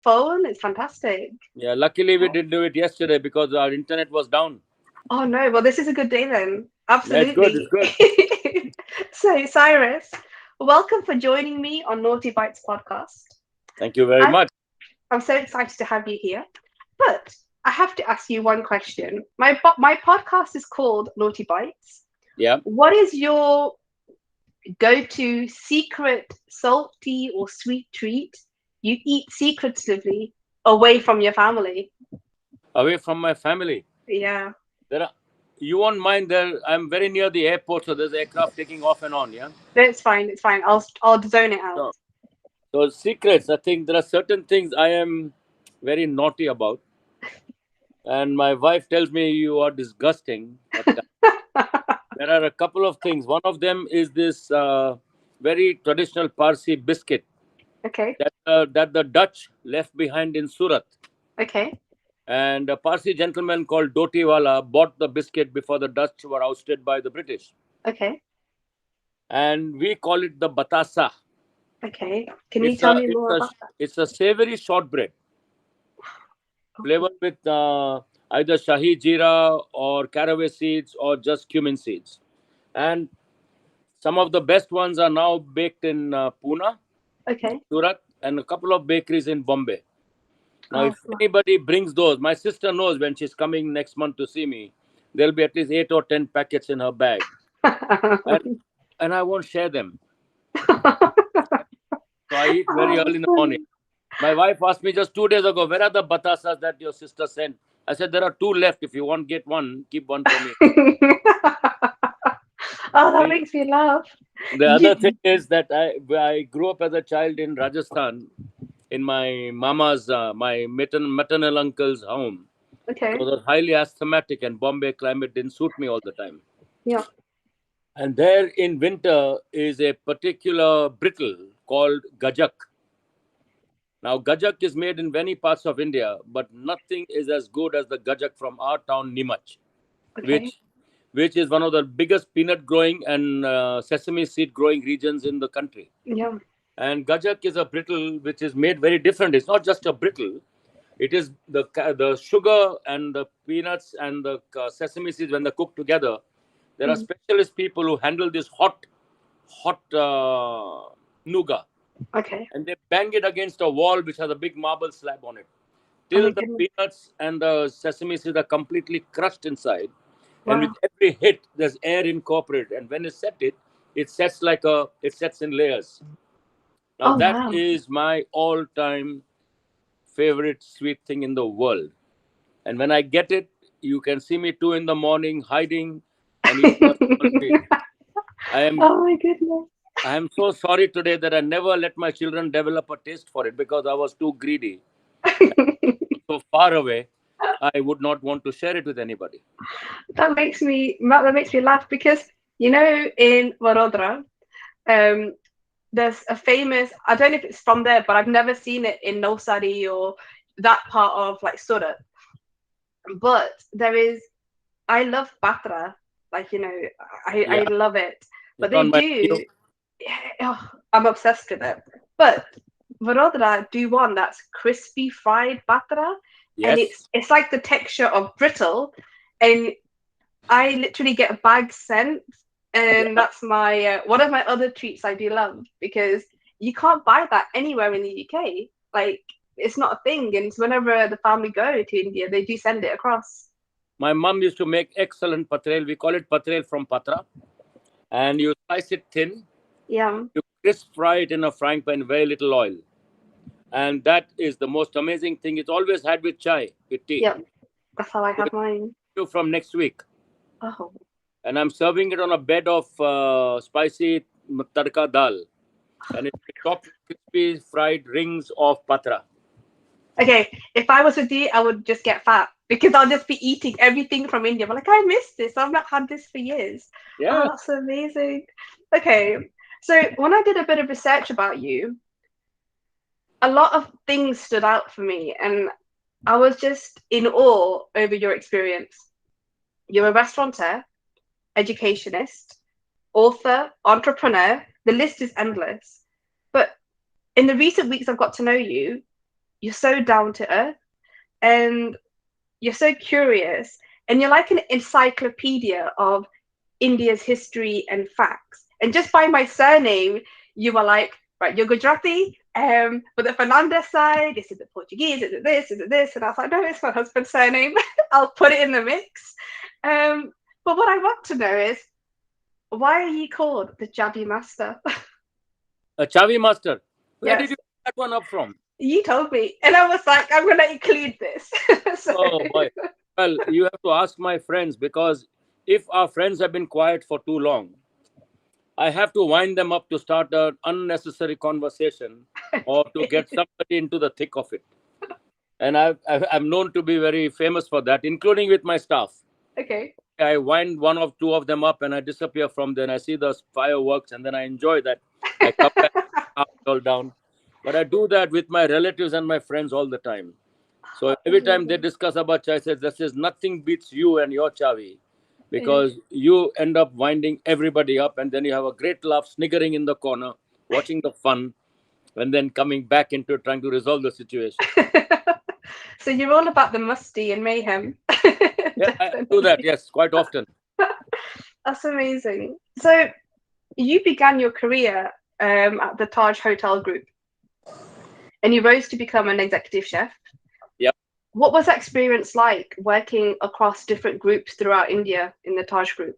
phone. It's fantastic. Yeah, luckily we didn't do it yesterday because our internet was down. Oh no, well, this is a good day then. Yeah, it's good. It's Absolutely. good. So, Cyrus, welcome for joining me on Naughty Bites podcast. Thank you very I, much. I'm so excited to have you here. But I have to ask you one question. My podcast is called Naughty Bites. Yeah. What is your go-to secret salty or sweet treat you eat secretively away from your family? Away from my family. Yeah, There are, you won't mind there. I'm very near the airport, so there's aircraft taking off and on. Yeah. it's fine. It's fine. I'll zone it out. So, so secrets. I think there are certain things I am very naughty about, and my wife tells me you are disgusting. But there are a couple of things. One of them is this very traditional Parsi biscuit Okay. that the Dutch left behind in Surat. Okay. And a Parsi gentleman called Todiwala bought the biscuit before the Dutch were ousted by the British. Okay. And we call it the batasa. Okay. Can you It's tell a me it's more a about that? it's a savory shortbread Oh, flavored with either shahi jeera or caraway seeds or just cumin seeds. And some of the best ones are now baked in Pune, okay. Surat, and a couple of bakeries in Bombay. Now, Oh, if anybody brings those, my sister knows when she's coming next month to see me, there'll be at least 8 or 10 packets in her bag, and and I won't share them. So I eat very oh, early that's in the morning. funny. My wife asked me just 2 days ago, where are the batasas that your sister sent? I said there are two left. If you want, get one. Keep one for me. Oh, that The, makes me laugh. the other thing You, is that I grew up as a child in Rajasthan in my mama's my maternal uncle's home. okay. So I was highly asthmatic, and Bombay climate didn't suit me all the time. Yeah. And there in winter is a particular brittle called gajak. Now, gajak is made in many parts of India, but nothing is as good as the gajak from our town, Nimach, Okay. which which is one of the biggest peanut growing and sesame seed growing regions in the country. Yeah. And gajak is a brittle which is made very different. It's not just a brittle. It is the sugar and the peanuts and the sesame seeds when they're cooked together. There are Mm. specialist people who handle this hot nougat, Okay. and they bang it against a wall which has a big marble slab on it Oh my till the goodness. peanuts and the sesame seeds are completely crushed inside. And with Wow. every hit, there's air incorporated. And when you set it, it sets in layers. Now Oh that wow. is my all-time favorite sweet thing in the world. And when I get it, you can see me 2 in the morning hiding and eating a small piece. I am Oh my goodness. I am so sorry today that I never let my children develop a taste for it because I was too greedy. So far away, I would not want to share it with anybody. That makes me laugh because in Vadodara, um, there's a famous. I don't know if it's from there, but I've never seen it in Nosari or that part of like Surat. But there is. I love Patra. Like I Yeah, love it. But it's they on my menu. do. Oh, I'm obsessed with it. But Vadodara do one that's crispy fried Patra, and Yes, it's like the texture of brittle, and I literally get a bag sent, and yeah. that's my one of my other treats I do love because you can't buy that anywhere in the UK. Like it's not a thing, and whenever the family go to India, they do send it across. My mum used to make excellent patrel. We call it patrel from patra. And you slice it thin, Yeah, you crisp fry it in a frying pan, very little oil. And that is the most amazing thing. It's always had with chai, with tea. yeah, that's how I So have mine. from next week. Oh, And I'm serving it on a bed of spicy tadka dal. And it's topped with crispy fried rings of patra. okay. If I was with you, I would just get fat because I'll just be eating everything from India. But like, I missed this. I've not had this for years. Oh, Yeah. that's amazing. Okay, so when I did a bit of research about you, a lot of things stood out for me, and I was just in awe over your experience. You're a restaurateur, educationist, author, entrepreneur. The list is endless. But in the recent weeks I've got to know you, you're so down to earth, and you're so curious, and you're like an encyclopedia of India's history and facts. And just by my surname, you were like, right, you're Gujarati. But the Fernandez side, is it the Portuguese? Is it this? Is it this? And I was like, no, it's my husband's surname. I'll put it in the mix. But what I want to know is, why are you called the Javi Master? A Chavi master. Where did Yes, you pick that one up from? you told me, and I was like, I'm gonna include this. So Oh boy. Well, you have to ask my friends, because if our friends have been quiet for too long, I have to wind them up to start an unnecessary conversation or to get somebody into the thick of it. And I'm known to be very famous for that, including with my staff. okay. I wind one or two of them up and I disappear from there. And I see the fireworks and then I enjoy that. I come back, calm it all down. But I do that with my relatives and my friends all the time. So every time they discuss about chai, I say, this is nothing beats you and your chavi, Yeah. because you end up winding everybody up and then you have a great laugh sniggering in the corner, watching the fun, and then coming back into trying to resolve the situation. So you're all about the musty and mayhem. Yeah, I do that, Definitely. yes, quite often. That's amazing. So you began your career at the Taj Hotel Group, and you rose to become an executive chef. Yep. What was that experience like working across different groups throughout India in the Taj Group?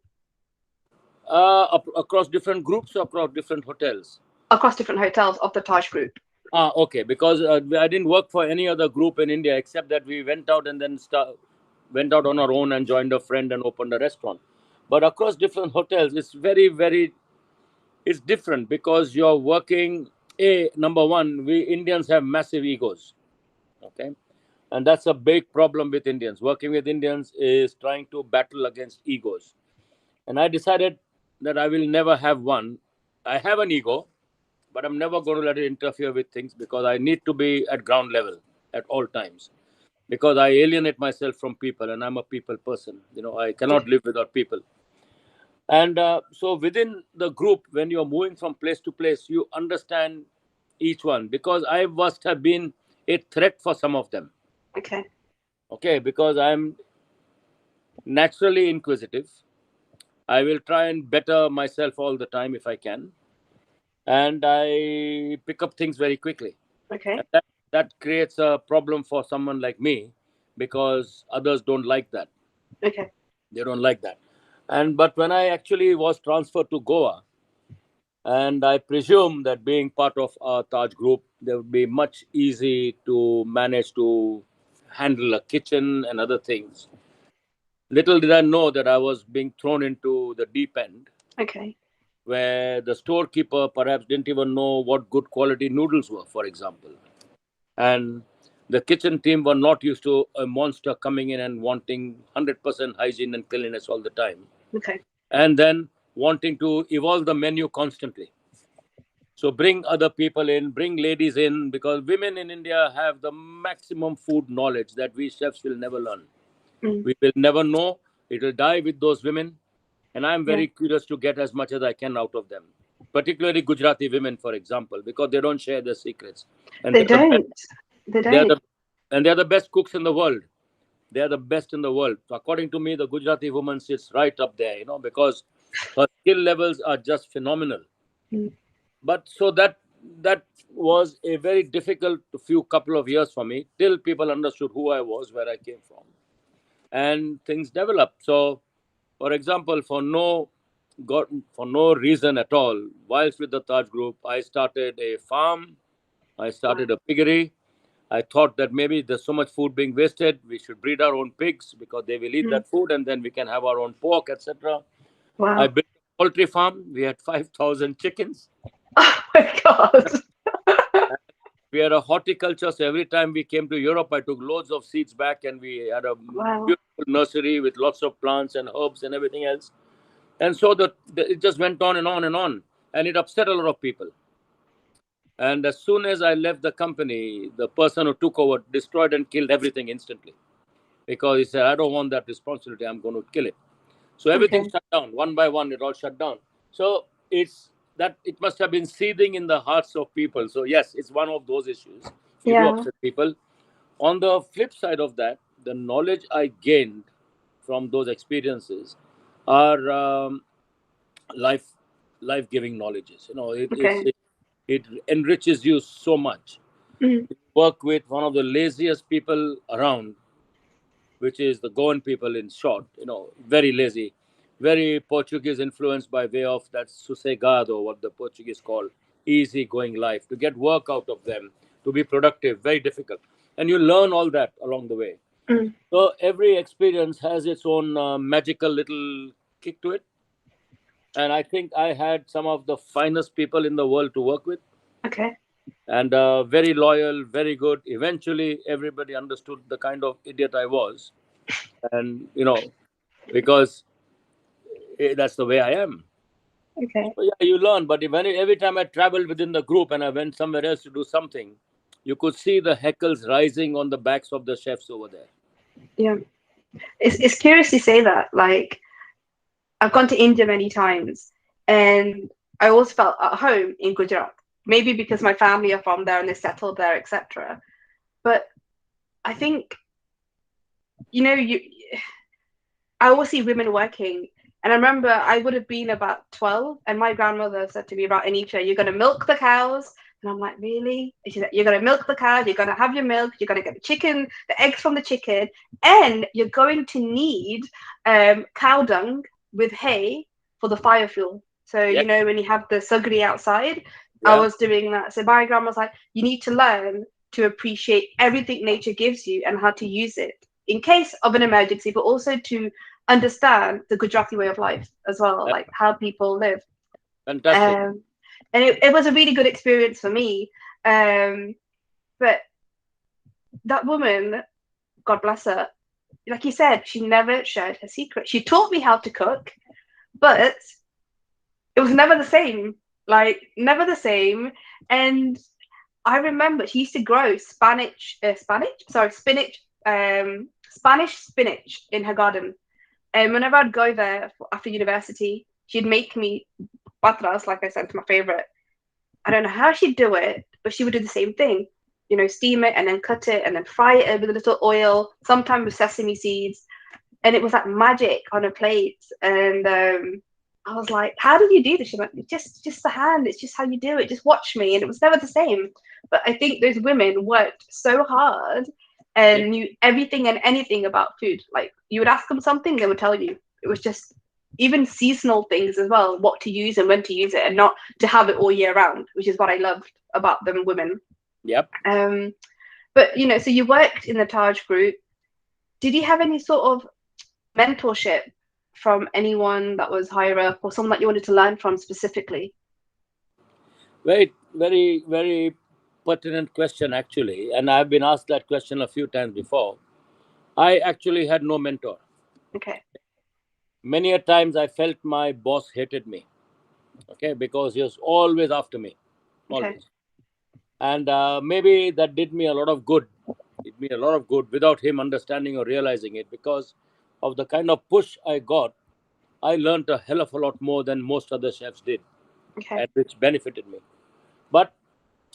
Across different groups, across different hotels. Across different hotels of the Taj Group. Okay, because I didn't work for any other group in India except that we went out and then went out on our own and joined a friend and opened a restaurant. But across different hotels, it's very, very, it's different because you're working. Number one, we Indians have massive egos. Okay, and that's a big problem with Indians. Working with Indians is trying to battle against egos. And I decided that I will never have one. I have an ego, but I'm never going to let it interfere with things because I need to be at ground level at all times. Because I alienate myself from people and I'm a people person. I cannot live without people. And so within the group, when you're moving from place to place, you understand each one, because I must have been a threat for some of them. Okay. Okay, because I'm naturally inquisitive. I will try and better myself all the time if I can. And I pick up things very quickly. Okay. And that creates a problem for someone like me, because others don't like that. Okay. They don't like that. And but when I actually was transferred to Goa, and I presume that being part of our Taj group, they would be much easy to manage to handle a kitchen and other things. Little did I know that I was being thrown into the deep end, Okay. where the storekeeper perhaps didn't even know what good quality noodles were, for example. And the kitchen team were not used to a monster coming in and wanting 100% hygiene and cleanliness all the time. Okay. And then wanting to evolve the menu constantly. So bring other people in, bring ladies in, because women in India have the maximum food knowledge that we chefs will never learn. Mm. We will never know. It will die with those women. And I'm Yeah. very curious to get as much as I can out of them, particularly Gujarati women, for example, because they don't share their secrets. And They they're the best, don't. They they're don't. the, and they're the best cooks in the world. They're the best in the world. So according to me, the Gujarati woman sits right up there, because her skill levels are just phenomenal. Mm. But so that was a very difficult few couple of years for me till people understood who I was, where I came from, and things developed. So, for example, for no reason at all, whilst with the Taj Group, I started a farm. I Wow. started a piggery. I thought that maybe there's so much food being wasted, we should breed our own pigs because they will eat Mm. that food, and then we can have our own pork, etc. I Wow. built a poultry farm. We had 5,000 chickens. Oh my God. We had a horticulture, so every time we came to Europe, I took loads of seeds back, and we had a Wow. beautiful nursery with lots of plants and herbs and everything else. And so it just went on and on and on, and it upset a lot of people. And as soon as I left the company, the person who took over destroyed and killed everything instantly, because he said, "I don't want that responsibility. I'm going to kill it." So everything Okay. shut down one by one. It all shut down. So it must have been seething in the hearts of people. So yes, it's one of those issues. You do Yeah. upset people. On the flip side of that, the knowledge I gained from those experiences are life life giving knowledges. Okay. It enriches you so much. Mm. You work with one of the laziest people around, which is the Goan people in short. Very lazy, very Portuguese influenced by way of that sossegado, what the Portuguese call easy going life. To get work out of them, to be productive, very difficult. And you learn all that along the way. Mm. So every experience has its own magical little kick to it. And I think I had some of the finest people in the world to work with, Okay. and very loyal, very good. Eventually, everybody understood the kind of idiot I was, and because that's the way I am. Okay. So yeah, you learn. But every time I traveled within the group and I went somewhere else to do something, you could see the heckles rising on the backs of the chefs over there. Yeah. It's curious you say that. Like, I've gone to India many times, and I always felt at home in Gujarat. Maybe because my family are from there and they settled there, etc. But I think you I always see women working. And I remember I would have been about 12, and my grandmother said to me about Anita, you're going to milk the cows. And I'm like, really? And she said, you're going to milk the cows, you're going to have your milk, you're going to get the chicken, the eggs from the chicken, and you're going to need cow dung with hay for the fire fuel. So, Yeah, when you have the sugri outside, I yeah, was doing that. So my grandma was like, you need to learn to appreciate everything nature gives you and how to use it in case of an emergency, but also to understand the Gujarati way of life as well, yeah. like how people live. Fantastic. Um, and it was a really good experience for me. Um, but that woman, God bless her, like you said, she never shared her secret. She taught me how to cook, but it was never the same. Like never the same. And I remember she used to grow Spanish spinach in her garden. And whenever I'd go there after university, she'd make me patras, like I said, it's my favorite. I don't know how she'd do it, but she would do the same thing. Steam it and then cut it and then fry it with a little oil, sometimes with sesame seeds. And it was like magic on a plate. And I was like, how did you do this? She's like, just the hand. It's just how you do it. Just watch me. And it was never the same. But I think those women worked so hard Yeah, and knew everything and anything about food. Like you would ask them something, they would tell you. It was just even seasonal things as well, what to use and when to use it, and not to have it all year round, which is what I loved about them women. yep. Um, but so you worked in the Taj group. Did you have any sort of mentorship from anyone that was higher up or someone that you wanted to learn from specifically? Very, very, very pertinent question, actually. And I've been asked that question a few times before. I actually had no mentor. Okay. Many a times I felt my boss hated me, okay, because he was always after me, Okay. always. And maybe that did me a lot of good. It did me a lot of good without him understanding or realizing it, because of the kind of push I got. I learned a hell of a lot more than most other chefs did, Okay. and which benefited me. But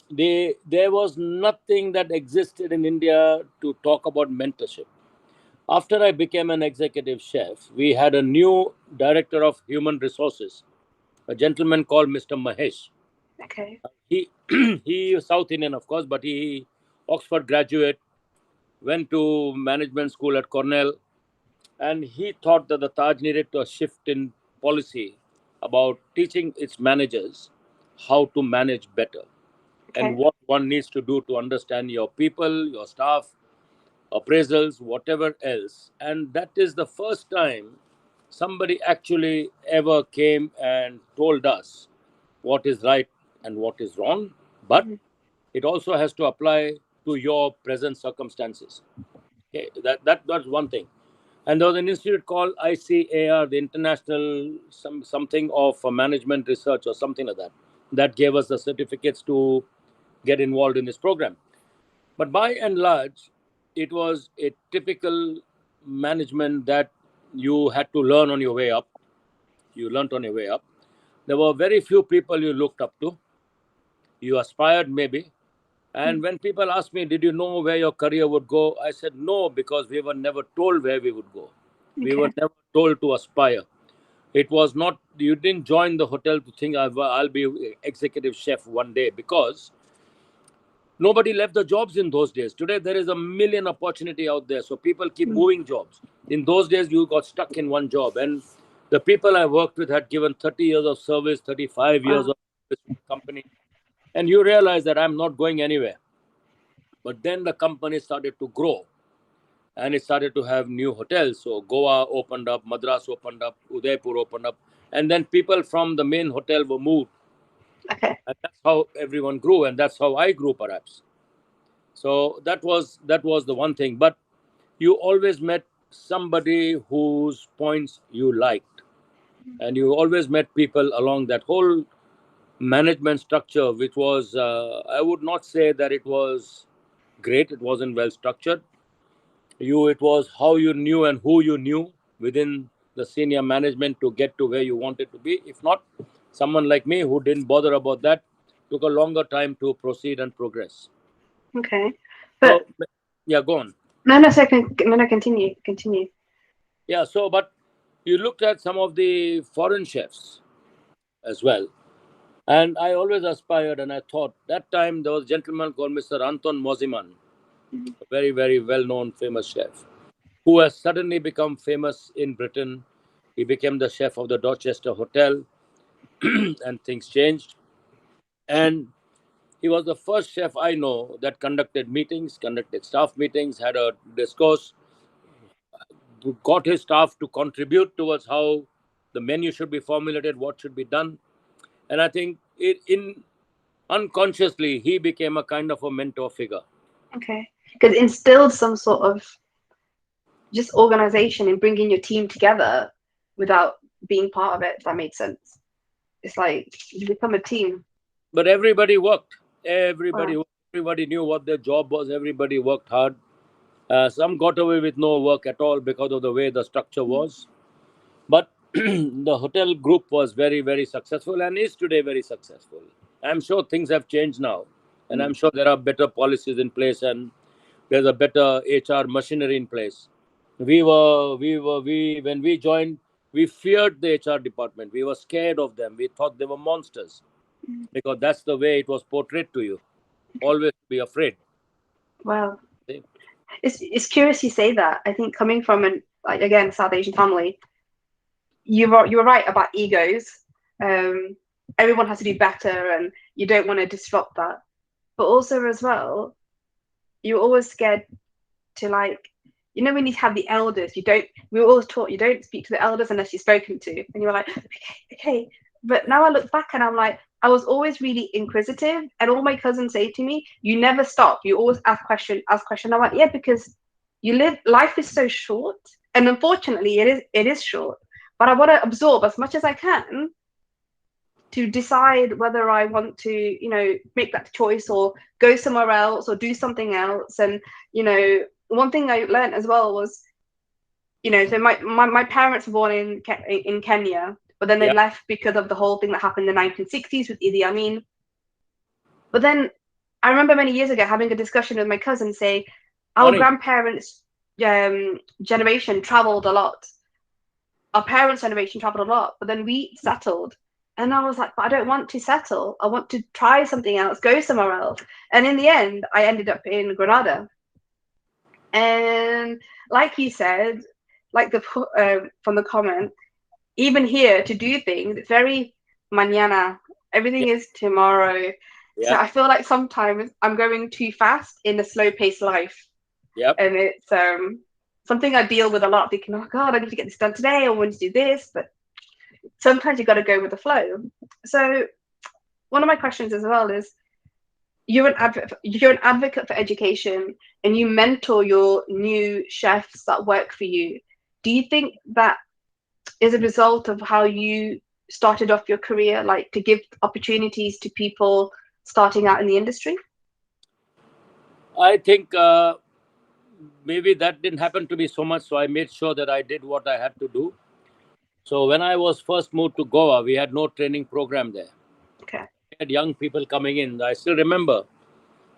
there was nothing that existed in India to talk about mentorship. After I became an executive chef, we had a new director of human resources, a gentleman called Mr. Mahesh. Okay. He he was South Indian, of course, but he Oxford graduate, went to management school at Cornell, and he thought that the Taj needed a shift in policy about teaching its managers how to manage better and Okay. what one needs to do to understand your people, your staff, appraisals, whatever else. And that is the first time somebody actually ever came and told us what is right and what is wrong. But Mhm. it also has to apply to your present circumstances. Okay, that's one thing. And there was an institute called ICAR, the International something of Management Research or something like that, that gave us the certificates to get involved in this program. But by and large, it was a typical management that you had to learn on your way up. You learned on your way up. There were very few people you looked up to. You aspired, maybe, And when people ask me, did you know where your career would go? I said, no, because we were never told where we would go. We were Okay. never told to aspire. It was not, you didn't join the hotel to think I'll be executive chef one day, because nobody left the jobs in those days. Today, there is a million opportunity out there. So people keep Mm. moving jobs. In those days, you got stuck in one job. And the people I worked with had given 30 years of service, 35 years Wow. of service to the company. And you realize that I'm not going anywhere. But then the company started to grow and it started to have new hotels. So Goa opened up, Madras opened up, Udaipur opened up. And then people from the main hotel were moved. Okay. And that's how everyone grew. And that's how I grew, perhaps. So that was the one thing. But you always met somebody whose points you liked. And you always met people along that whole management structure, which was, I would not say that it was great. It wasn't well structured. It was how you knew and who you knew within the senior management to get to where you wanted to be. If not, someone like me who didn't bother about that took a longer time to proceed and progress. Okay. But So, yeah, go on. no, no, no, continue, continue. Yeah, so, but you looked at some of the foreign chefs as well. And I always aspired, and I thought that time there was a gentleman called Mr. Anton Moziman, Mhm. a very, very well known, famous chef, who has suddenly become famous in Britain. He became the chef of the Dorchester Hotel, and things changed. And he was the first chef I know that conducted meetings, conducted staff meetings, had a discourse, got his staff to contribute towards how the menu should be formulated, what should be done. And I think in unconsciously, he became a kind of a mentor figure. Okay. Because instilled some sort of just organization in bringing your team together without being part of it, if that makes sense. It's like you become a team. But everybody worked. Wow. Everybody knew what their job was. Everybody worked hard. Some got away with no work at all because of the way the structure was. But the hotel group was very, very successful and is today very successful. I'm sure things have changed now. And I'm sure there are better policies in place and there's a better HR machinery in place. When we joined, we feared the HR department. We were scared of them. We thought they were monsters because that's the way it was portrayed to you. Always be afraid. Wow. See? It's curious you say that. I think coming from an like again South Asian family, you were right about egos. Um, Everyone has to do better, and you don't want to disrupt that. But also as well, you're always scared to like, when you have the elders, you don't. We were always taught you don't speak to the elders unless you're spoken to, and you were like, okay, okay. But now I look back and I'm like, I was always really inquisitive, and all my cousins say to me, "You never stop. You always ask question." I'm like, yeah, because life is so short, and unfortunately, it is short. But I want to absorb as much as I can to decide whether I want to, make that choice or go somewhere else or do something else. And, one thing I learned as well was, so my parents were born in Kenya, but then they Yeah. left because of the whole thing that happened in the 1960s with Idi Amin. But then I remember many years ago having a discussion with my cousin say, our Morning. grandparents' generation traveled a lot. Our parents' generation traveled a lot, but then we settled. And I was like, but I don't want to settle. I want to try something else, go somewhere else. And in the end, I ended up in Granada. And like you said, like from the comment, even here to do things, it's very mañana. Yeah. Everything is tomorrow. So Yeah. I feel like sometimes I'm going too fast in a slow paced life. Yep. And it's something I deal with a lot, thinking, oh God, I need to get this done today. I want to do this. But sometimes you got to go with the flow. So one of my questions as well is, you're an advocate for education and you mentor your new chefs that work for you. Do you think that is a result of how you started off your career, like to give opportunities to people starting out in the industry? I think maybe that didn't happen to me so much. So I made sure that I did what I had to do. So when I was first moved to Goa, we had no training program there. Okay. We had young people coming in. I still remember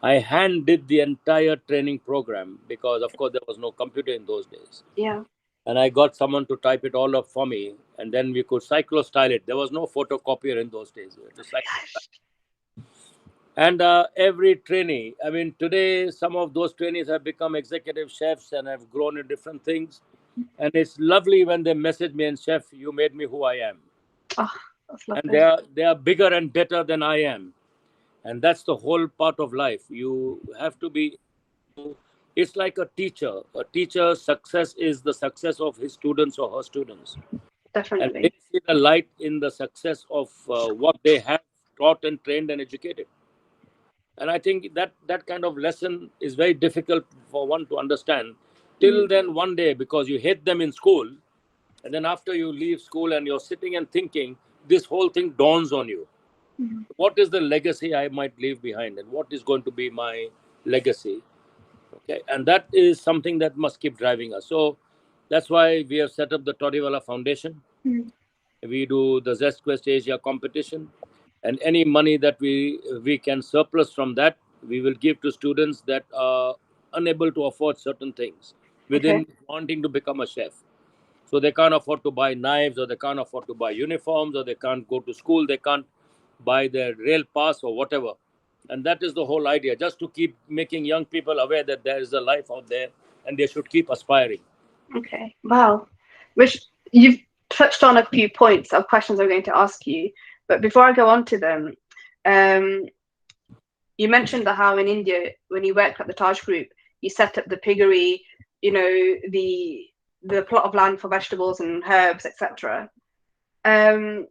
I hand did the entire training program because, of course, there was no computer in those days. Yeah. And I got someone to type it all up for me, and then we could cyclostyle it. There was no photocopier in those days. We had to cyclostyle. And every trainee, I mean, today some of those trainees have become executive chefs and have grown in different things. And it's lovely when they message me and, chef, you made me who I am. Oh, that's And lovely. they are bigger and better than I am. And that's the whole part of life. You have to be, it's like a teacher. A teacher's success is the success of his students or her students. And they Definitely. see the light in the success of what they have taught and trained and educated. And I think that that kind of lesson is very difficult for one to understand till Mm, then one day, because you hate them in school. And then after you leave school and you're sitting and thinking, this whole thing dawns on you. mm, What is the legacy I might leave behind, and what is going to be my legacy? Okay. And that is something that must keep driving us. So that's why we have set up the Todiwala Foundation. mm. We do the Zest Quest Asia competition, and any money that we can surplus from that, we will give to students that are unable to afford certain things Okay. within wanting to become a chef. So they can't afford to buy knives, or they can't afford to buy uniforms, or they can't go to school, they can't buy their rail pass or whatever. And that is the whole idea, just to keep making young people aware that there is a life out there and they should keep aspiring. Okay. Wow. Which you've touched on a few points of questions I'm going to ask you, but before I go on to them, um, you mentioned the how in India, when you worked at the Taj Group, you set up the piggery, you know, the plot of land for vegetables and herbs, etc. Um,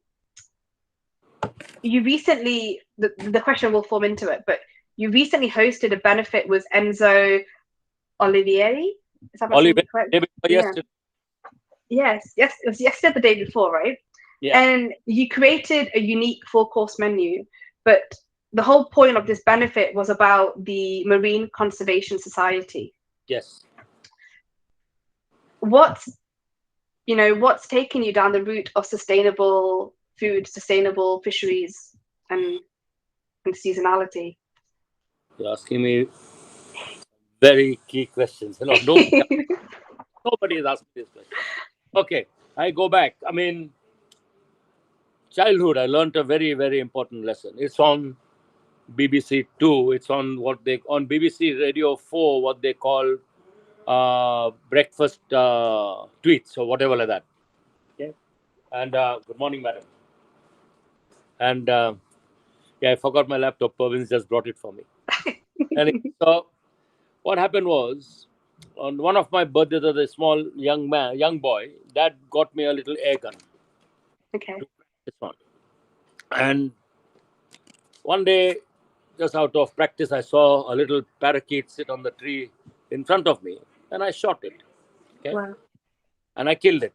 you recently, the question will form into it, but you recently hosted a benefit with Enzo Olivieri. Is that Oliver, correct? Yeah. yesterday. Yes. Yes. It was yesterday, the day before, right? Yeah. And you created a unique four-course menu, but the whole point of this benefit was about the Marine Conservation Society. Yes. What's what's taken you down the route of sustainable food, sustainable fisheries, and seasonality? You're asking me very key questions. Nobody has asked me this question. Okay, I go back. I mean, childhood, I learned a very, very important lesson. It's on BBC Two. It's on on BBC Radio 4, what they call breakfast tweets or whatever like that. Okay. And good morning, madam. And yeah, I forgot my laptop. Pervin just brought it for me. And so what happened was, on one of my birthdays as a small young boy, dad got me a little air gun Okay. to practice on. And one day, just out of practice, I saw a little parakeet sit on the tree in front of me, and I shot it. Okay, Wow. and I killed it.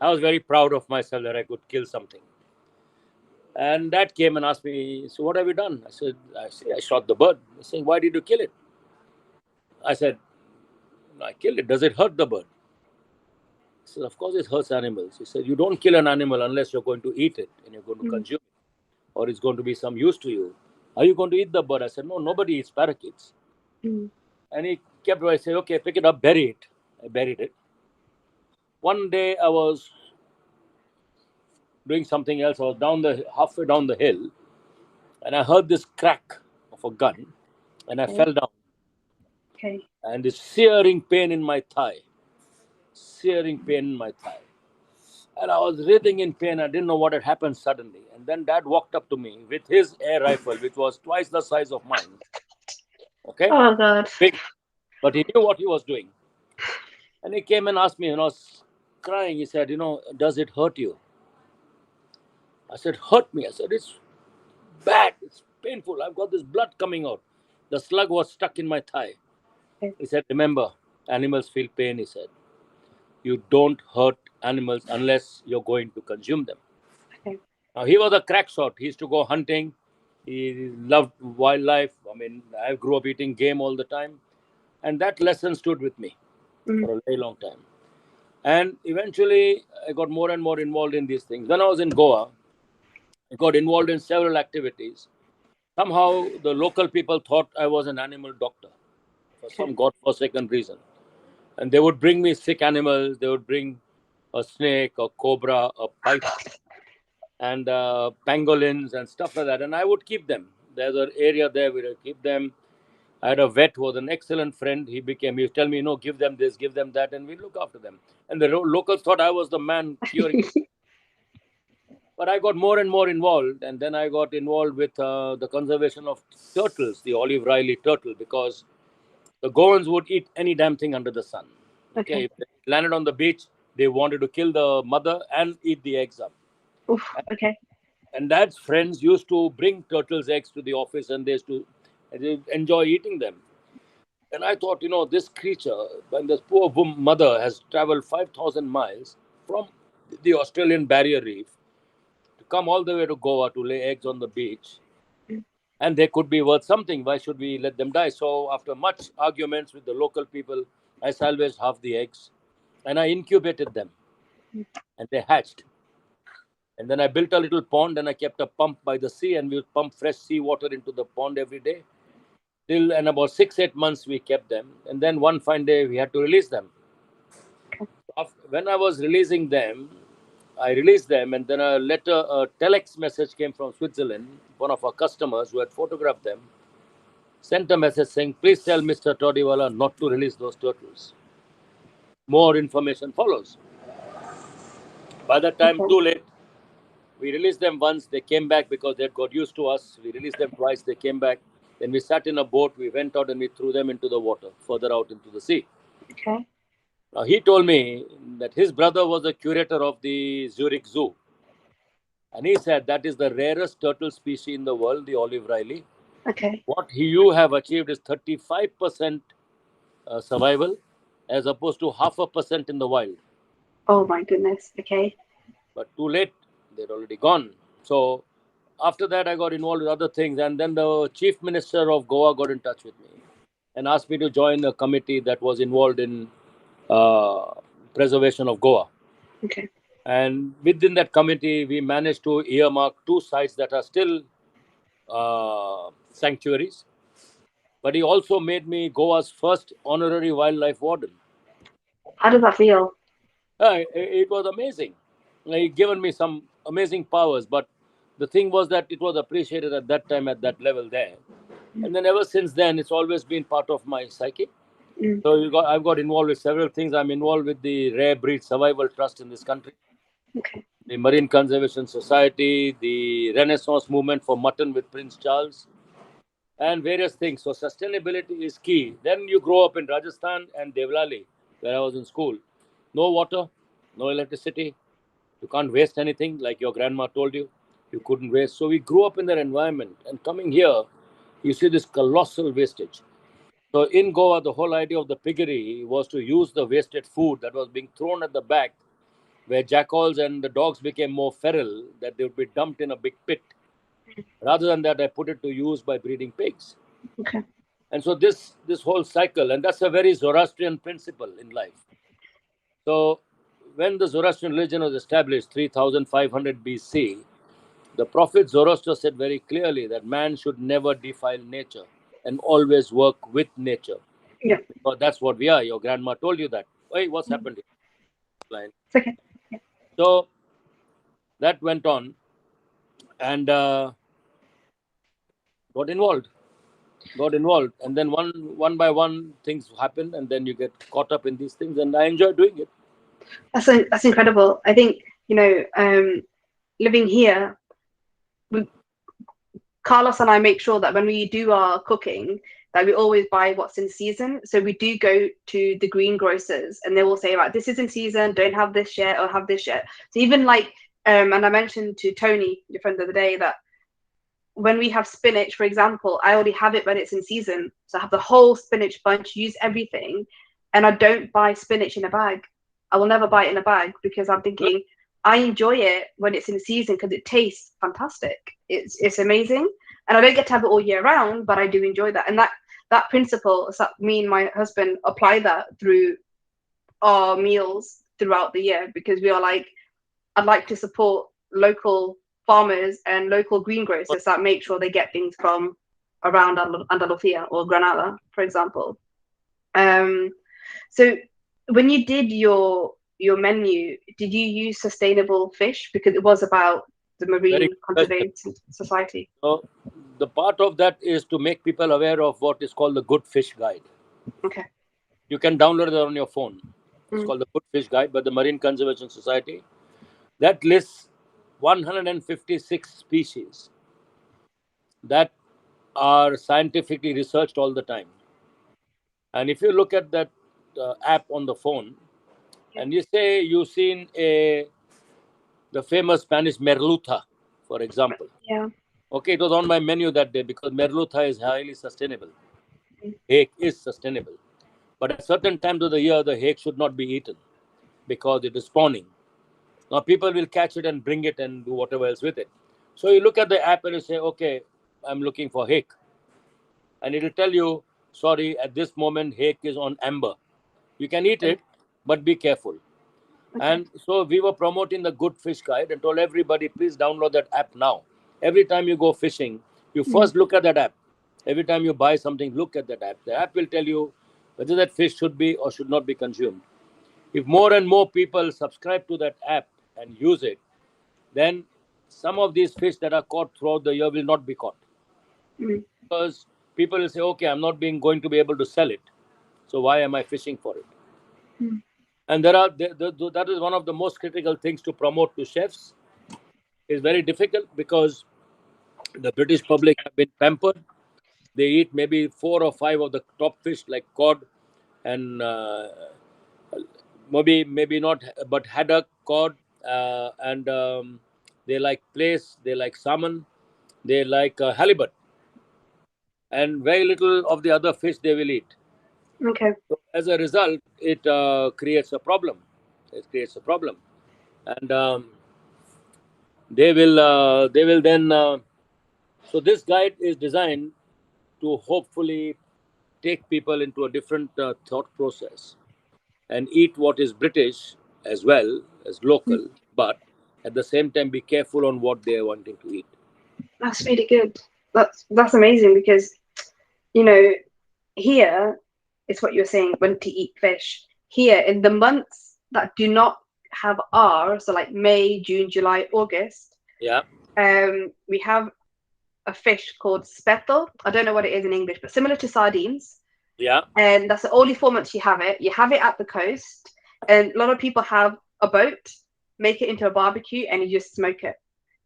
I was very proud of myself that I could kill something. And dad came and asked me, "So what have you done?" I shot the bird." He's saying, "Why did you kill it?" I said, "I killed it. Does it hurt the bird?" He said, "Of course it hurts animals." He said, "You don't kill an animal unless you're going to eat it and you're going to Mm, consume it, or it's going to be some use to you. Are you going to eat the bird?" I said, "No, nobody eats parakeets." mm, And he kept, I said, "Okay, pick it up, bury it." I buried it. One day I was doing something else. I was halfway down the hill, and I heard this crack of a gun, and I okay. fell down. Okay. And this searing pain in my thigh, searing pain in my thigh. And I was writhing in pain. I didn't know what had happened suddenly. And then dad walked up to me with his air rifle, which was twice the size of mine. Okay? Oh God. Big. But he knew what he was doing. And he came and asked me, crying. He said, "Does it hurt you?" I said, "Hurt me?" I said, "It's bad. It's painful. I've got this blood coming out." The slug was stuck in my thigh. Okay. He said, "Remember, animals feel pain," he said. "You don't hurt animals unless you're going to consume them." Okay. Now, he was a crack shot. He used to go hunting. He loved wildlife. I mean, I grew up eating game all the time. And that lesson stood with me Mm, for a very long time. And eventually, I got more and more involved in these things. When I was in Goa, I got involved in several activities. Somehow the local people thought I was an animal doctor for Okay. some godforsaken reason. And they would bring me sick animals. They would bring a snake, a cobra, a python, and pangolins and stuff like that. And I would keep them. There's an area there where I keep them. I had a vet who was an excellent friend. He would tell me, give them this, give them that, and we look after them. And the locals thought I was the man curing. But I got more and more involved, and then I got involved with the conservation of turtles, the olive Riley turtle, because the Goans would eat any damn thing under the sun. Okay, Okay. if they landed on the beach, they wanted to kill the mother and eat the eggs up. Oof. Okay. And dad's friends used to bring turtles' eggs to the office, and they enjoy eating them. And I thought, this creature, when this poor mother has traveled 5,000 miles from the Australian Barrier Reef to come all the way to Goa to lay eggs on the beach, and they could be worth something. Why should we let them die? So, after much arguments with the local people, I salvaged half the eggs and I incubated them, and they hatched. And then I built a little pond and I kept a pump by the sea, and we would pump fresh seawater into the pond every day. Till and about 6, 8 months we kept them, and then one fine day we had to release them. When I was releasing them, I released them, and then a telex message came from Switzerland. One of our customers who had photographed them sent a message saying, "Please tell Mr. Todiwala not to release those turtles. More information follows." By that time, Okay. too late. We released them once. They came back because they had got used to us. We released them twice. They came back. Then we sat in a boat. We went out and we threw them into the water, further out into the sea. Okay. Now, he told me that his brother was the curator of the Zurich Zoo. And he said that is the rarest turtle species in the world, the olive Riley. Okay. What you have achieved is 35% survival as opposed to 0.5% in the wild. Oh my goodness. Okay. But too late, they're already gone. So after that, I got involved with other things. And then the chief minister of Goa got in touch with me and asked me to join a committee that was involved in uh, preservation of Goa. Okay. And within that committee, we managed to earmark 2 sites that are still sanctuaries. But he also made me Goa's first honorary wildlife warden. How does that feel? It was amazing. He given me some amazing powers, but the thing was that it was appreciated at that time at that level there. And then ever since then, it's always been part of my psyche. Mm. So I've got involved with several things. I'm involved with the Rare Breed Survival Trust in this country, Okay. the Marine Conservation Society, the Renaissance Movement for Mutton with Prince Charles, and various things. So sustainability is key. Then you grow up in Rajasthan and Devlali, where I was in school. No water, no electricity. You can't waste anything, like your grandma told you. You couldn't waste. So we grew up in that environment. And coming here, you see this colossal wastage. So in Goa, the whole idea of the piggery was to use the wasted food that was being thrown at the back, where jackals and the dogs became more feral, that they would be dumped in a big pit. Rather than that, I put it to use by breeding pigs. Okay. And so this whole cycle, and that's a very Zoroastrian principle in life. So when the Zoroastrian religion was established 3500 BC, the prophet Zoroaster said very clearly that man should never defile nature and always work with nature. Yeah. Because that's what we are. Your grandma told you that. Hey, what's happened here? It's okay. So that went on, and got involved. Got involved. And then one by one things happen, and then you get caught up in these things, and I enjoy doing it. That's incredible. I think living here, Carlos and I make sure that when we do our cooking, that we always buy what's in season. So we do go to the greengrocers, and they will say, right, this is in season. Don't have this yet, or have this yet. So even like, and I mentioned to Tony, your friend the other day, that when we have spinach, for example, I already have it when it's in season. So I have the whole spinach bunch, use everything, and I don't buy spinach in a bag. I will never buy it in a bag because I'm thinking I enjoy it when it's in season because it tastes fantastic. It's amazing, and I don't get to have it all year round, but I do enjoy that. And that principle, so me and my husband apply that through our meals throughout the year because we are like, I'd like to support local farmers and local greengrocers that make sure they get things from around Andalusia or Granada, for example. So when you did your menu, did you use sustainable fish because it was about the Very Marine good question. Conservation Society? So the part of that is to make people aware of what is called the Good Fish Guide. Okay. You can download it on your phone. It's Mm. called the Good Fish Guide by the Marine Conservation Society. That lists 156 species that are scientifically researched all the time. And if you look at that app on the phone, Yeah. and you say you've seen the famous Spanish merluza, for example. Yeah. Okay, it was on my menu that day because merluza is highly sustainable. Mm. Hake is sustainable. But at certain times of the year, the hake should not be eaten because it is spawning. Now, people will catch it and bring it and do whatever else with it. So you look at the app and you say, okay, I'm looking for hake. And it will tell you, sorry, at this moment, hake is on amber. You can eat it, but be careful. Okay. And so we were promoting the Good Fish Guide and told everybody, please download that app now. Every time you go fishing, you Mm. first look at that app. Every time you buy something, look at that app. The app will tell you whether that fish should be or should not be consumed. If more and more people subscribe to that app and use it, then some of these fish that are caught throughout the year will not be caught. Mm. Because people will say, okay, I'm not going to be able to sell it. So why am I fishing for it? Mm. And that is one of the most critical things to promote to chefs. It's very difficult because the British public have been pampered. They eat maybe 4 or 5 of the top fish like cod and maybe not, but haddock, cod, and they like plaice, they like salmon, they like halibut, and very little of the other fish they will eat. Okay. So as a result, it creates a problem. It creates a problem, and they will then. So this guide is designed to hopefully take people into a different thought process and eat what is British as well as Mm. local, but at the same time be careful on what they are wanting to eat. That's really good. That's amazing because you know here it's what you're saying when to eat fish. Here in the months that do not have R, so like May, June, July, August, Yeah, we have a fish called speto. I don't know what it is in English, but similar to sardines. yeah, And that's the only 4 months you have it. You have it at the coast, and a lot of people have a boat, make it into a barbecue, and you just smoke it.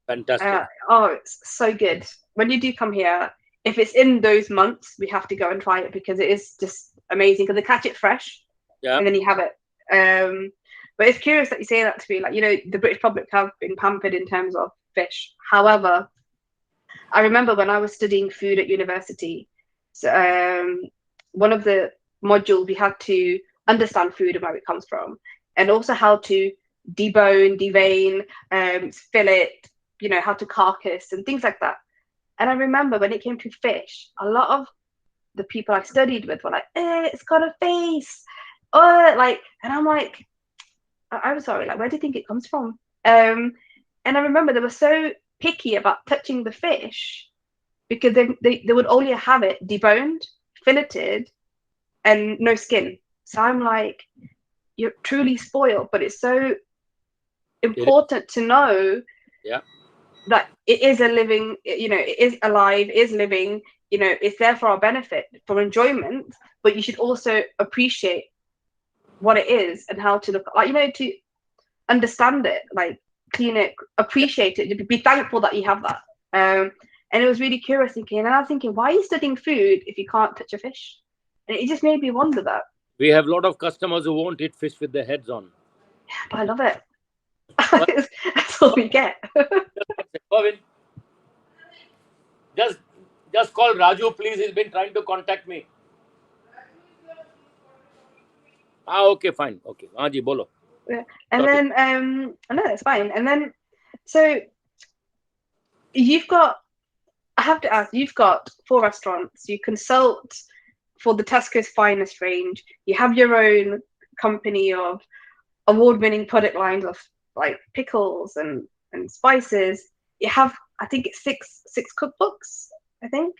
fantastic. Oh, it's so good. When you do come here, if it's in those months, we have to go and try it because it is just amazing because they catch it fresh Yeah, and then you have it. But it's curious that you say that to me. Like, the British public have been pampered in terms of fish. However, I remember when I was studying food at university, so one of the modules we had to understand food and where it comes from, and also how to debone, devein, fillet, how to carcass and things like that. And I remember when it came to fish, a lot of the people I studied with were like, it's got a face. Oh, like, and I'm like, I'm sorry, like, where do you think it comes from? And I remember they were so picky about touching the fish because they would only have it deboned, filleted, and no skin. So I'm like, you're truly spoiled, but it's so it is. important to know Yeah, that it is a living, it is alive, is living, it's there for our benefit, for enjoyment, but you should also appreciate what it is and how to look, like, to understand it, like clean it, appreciate it, be thankful that you have that. And it was really curious thinking, and I was thinking, why are you studying food if you can't touch a fish? And it just made me wonder that. we have a lot of customers who won't eat fish with their heads on. Yeah, but I love it. But That's all we get. Pervin, just just call Raju, please. He's been trying to contact me. Okay, fine. Okay. Ji, bolo. Yeah. And Sorry. then no, it's fine. And then so you've got, I have to ask, you've got 4 restaurants, you consult for the Tesco's finest range, you have your own company of award-winning product lines of like pickles and spices. you have, I think it's six cookbooks, I think,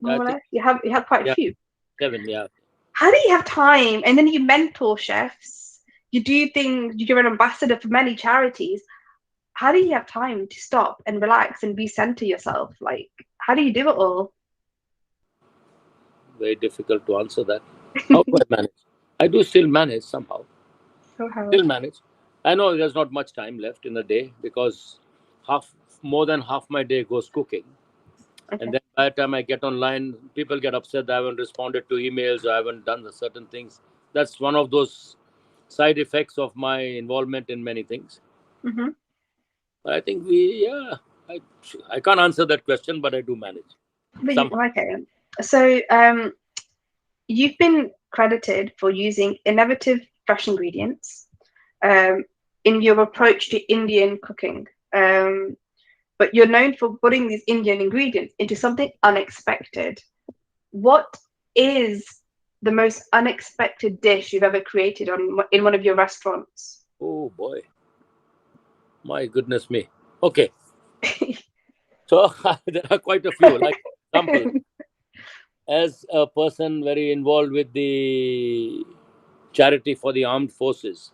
I more or think, less. You have quite a yeah, few. 7, yeah. How do you have time? And then you mentor chefs. You do things. You're an ambassador for many charities. How do you have time to stop and relax and recenter yourself? Like, how do you do it all? Very difficult to answer that. How do I manage? I do still manage somehow. So how? Still manage. I know there's not much time left in the day because half more than half my day goes cooking. And Okay. then by the time I get online, people get upset that I haven't responded to emails or I haven't done the certain things. That's one of those side effects of my involvement in many things. Mm-hmm. But I think I, I can't answer that question, but I do manage But you, somehow. okay. So, you've been credited for using innovative fresh ingredients um, in your approach to Indian cooking. But you're known for putting these Indian ingredients into something unexpected. What is the most unexpected dish you've ever created in one of your restaurants? Oh boy, my goodness me. Okay, so there are quite a few. Like example, as a person very involved with the charity for the armed forces,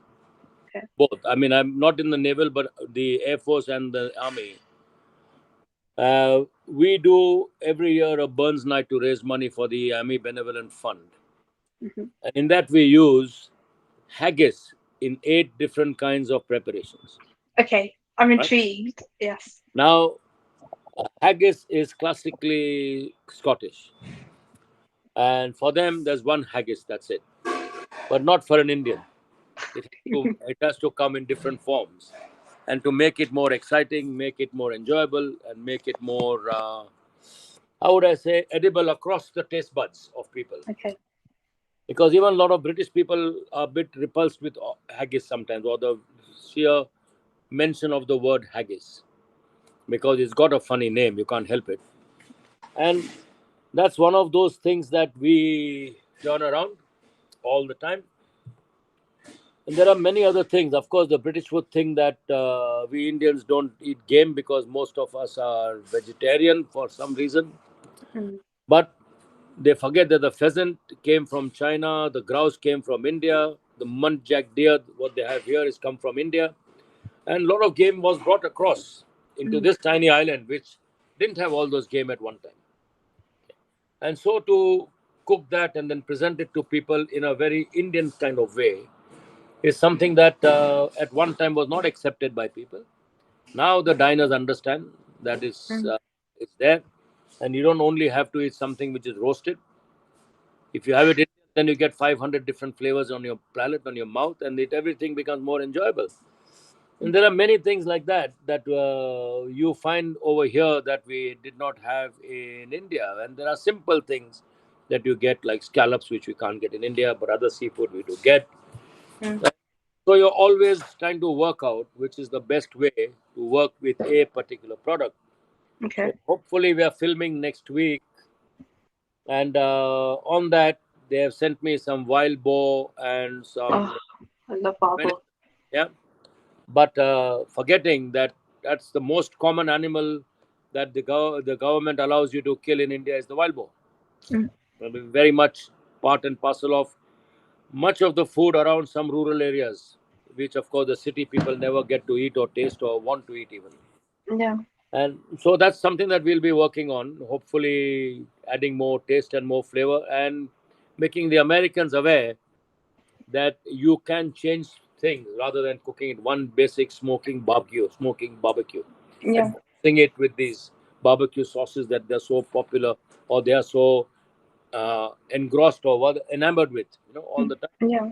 Okay. both. I mean, I'm not in the naval, but the air force and the army. We do every year a Burns night to raise money for the Army Benevolent Fund. Mhm. And in that, we use haggis in 8 different kinds of preparations. Okay, I'm Right intrigued. Yes. now, haggis is classically Scottish, and for them, there's one haggis. That's it, but not for an Indian. It has to come in different forms, and to make it more exciting, make it more enjoyable, and make it more how would I say edible across the taste buds of people. Okay. Because even a lot of British people are a bit repulsed with haggis sometimes, or the sheer mention of the word haggis, because it's got a funny name. You can't help it, and that's one of those things that we turn around all the time. And there are many other things. Of course, the British would think that we Indians don't eat game because most of us are vegetarian for some reason. Mm. But they forget that the pheasant came from China, the grouse came from India, the muntjac deer, what they have here, is come from India. And a lot of game was brought across into Mm. this tiny island, which didn't have all those game at one time. And so to cook that and then present it to people in a very Indian kind of way is something that at one time was not accepted by people. Now the diners understand that Mm. it's there, and you don't only have to eat something which is roasted. If you have it, then you get 500 different flavors on your palate, on your mouth, and everything becomes more enjoyable. And there are many things like that you find over here that we did not have in India. And there are simple things that you get, like scallops, which we can't get in India, but other seafood we do get. Mm. So you're always trying to work out which is the best way to work with a particular product. Okay. So hopefully we are filming next week, and on that they have sent me some wild boar and Oh, some I love barbel. yeah, but forgetting that that's the most common animal that the government allows you to kill in India is the wild boar. Mm. Very much part and parcel of much of the food around some rural areas, which of course the city people never get to eat or taste or want to eat even. Yeah. And so that's something that we'll be working on, hopefully adding more taste and more flavor and making the Americans aware that you can change things rather than cooking it one basic smoking barbecue, Yeah. and mixing it with these barbecue sauces that they're so popular or they are so engrossed or enamored with, all Mm. the time. Yeah.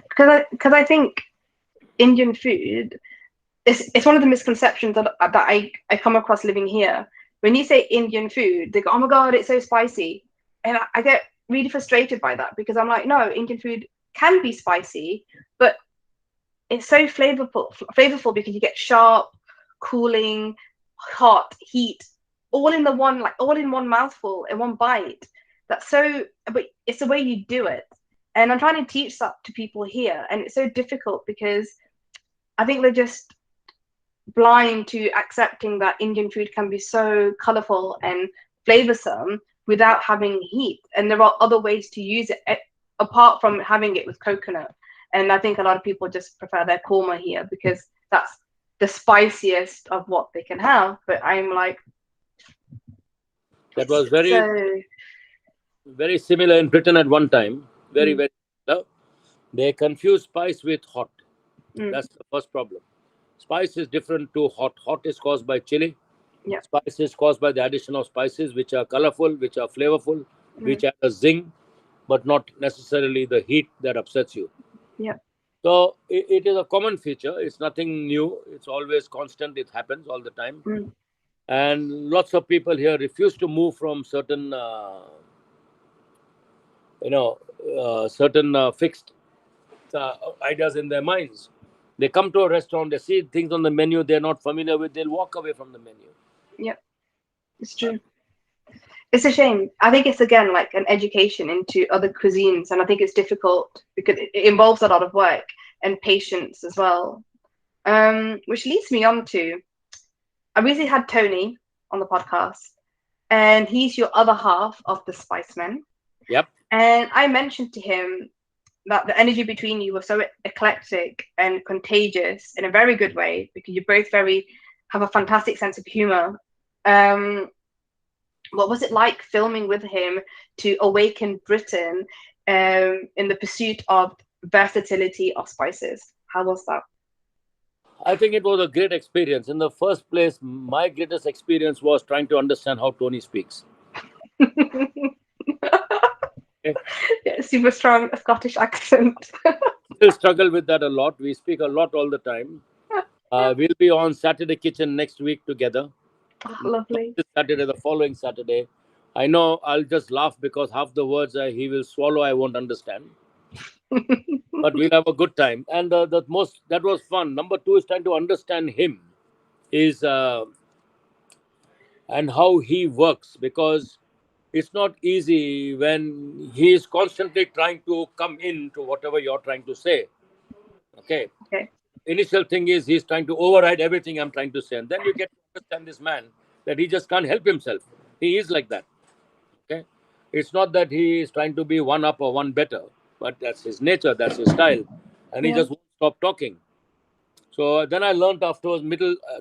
Because I think Indian food it's one of the misconceptions that I come across living here. When you say Indian food, they go, "Oh my God, it's so spicy," and I get really frustrated by that because I'm like, no, Indian food can be spicy, but it's so flavorful because you get sharp, cooling, hot, heat, all in one mouthful, in one bite. That's so, but it's the way you do it. And I'm trying to teach that to people here, and it's so difficult because I think they're just blind to accepting that Indian food can be so colorful and flavorsome without having heat. And there are other ways to use it apart from having it with coconut. And I think a lot of people just prefer their korma here because that's the spiciest of what they can have. But I'm like, That it's was very, so. very similar in Britain at one time. Very, Mm, very similar. They confuse spice with hot. mm, That's the first problem. Spice is different to hot. Hot is caused by chili. yeah. Spice is caused by the addition of spices which are colorful, which are flavorful, Mm, which have a zing, but not necessarily the heat that upsets you. yeah. So it is a common feature. It's nothing new. It's always constant. It happens all the time. Mm, And lots of people here refuse to move from certain, you know, certain fixed ideas in their minds. They come to a restaurant, they see things on the menu they're not familiar with, they'll walk away from the menu. yeah. It's true. It's a shame. I think it's again like an education into other cuisines, and I think it's difficult because it involves a lot of work and patience as well. Which leads me on to I recently had Tony on the podcast, and he's your other half of the Spicemen. Yep. And I mentioned to him that the energy between you was so eclectic and contagious in a very good way because you both very have a fantastic sense of humor. Um, what was it like filming with him to awaken Britain in the pursuit of versatility of spices? How was that? I think it was a great experience. In the first place, my greatest experience was trying to understand how Tony speaks. Okay? Yeah, super strong Scottish accent. Still struggle with that a lot. We speak a lot all the time. We'll be on Saturday Kitchen next week together. Oh, Not lovely. this Saturday, the following Saturday. I know I'll just laugh because half the words he will swallow, I won't understand. But we'll have a good time. And the most that was fun. Number two is trying to understand him, is and how he works, because it's not easy when he is constantly trying to come into whatever you're trying to say. Okay. Okay. Initial thing is he's trying to override everything I'm trying to say, and then you get to understand this man that he just can't help himself. He is like that. Okay, it's not that he is trying to be one up or one better, but that's his nature, that's his style, and he Yeah. just won't stop talking. So then I learned afterwards,